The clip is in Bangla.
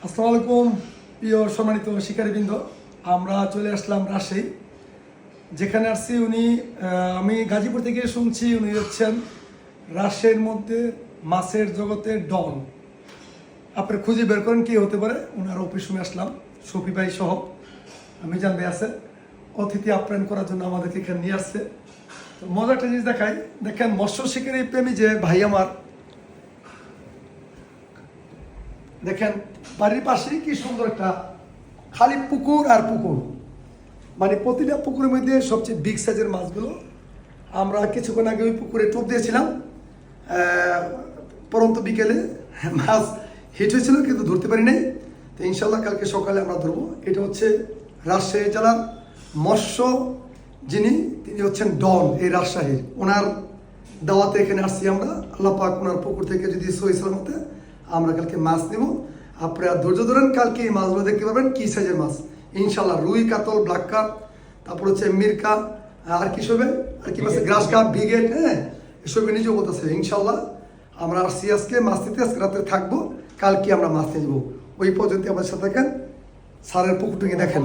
আসসালামু আলাইকুম প্রিয় সম্মানিত শিকারীবৃন্দ, আমরা চলে আসলাম রাজশাহী। যেখানে আসছি আমি গাজীপুর থেকে শুনছি উনি হচ্ছেন রাজশাহীর মধ্যে মাছের জগতের ডন। আপনি খুঁজে বের করেন কি হতে পারে। ওনার অফিস রুমে আসলাম, শফি ভাই সহ মিজান ভাই আছে, অতিথি আপ্যায়ন করার জন্য আমাদেরকে এখানে নিয়ে আসছে। তো মজার একটা জিনিস দেখাই, দেখেন মৎস্য শিকারী প্রেমী যে ভাই আমার, দেখেন বাড়ির পাশেই কি সুন্দর একটা খালি পুকুর আর পুকুর, মানে প্রতিটা পুকুরের মধ্যে সবচেয়ে বিগ সাইজের মাছগুলো। আমরা কিছুক্ষণ আগে ওই পুকুরে টোপ দিয়েছিলাম, পরন্ত বিকেলে মাছ হিট হয়েছিল কিন্তু ধরতে পারি নাই। তো ইনশাল্লাহ কালকে সকালে আমরা ধরবো। এটা হচ্ছে রাজশাহী জেলার মৎস্য তিনি হচ্ছেন ডন এই রাজশাহীর। ওনার দাওয়াতে এখানে আসছি আমরা। আল্লাহ পাক ওনার পুকুর থেকে যদি সহি সালামতে আমরা কালকে মাছ নেব। আপনারা ধৈর্য ধরেন, কালকে এই মাছগুলো দেখতে পাবেন কি সাইজের মাছ। ইনশাল্লাহ রুই, কাতল, ব্ল্যাক কাপ, তারপর হচ্ছে মিরকা, আর কি সবে আর কি মাছ, গ্রাস কাপ, বিগেট, হ্যাঁ এসবে নিজেও বলতেছে। ইনশাল্লাহ আমরা আসছি আজকে মাছ নিতে, আজকে রাতে থাকবো, কালকে আমরা মাছ নিয়ে যাবো। ওই পর্যন্ত আমার সাথে থাকেন, সারের পুকুরটাকে দেখেন।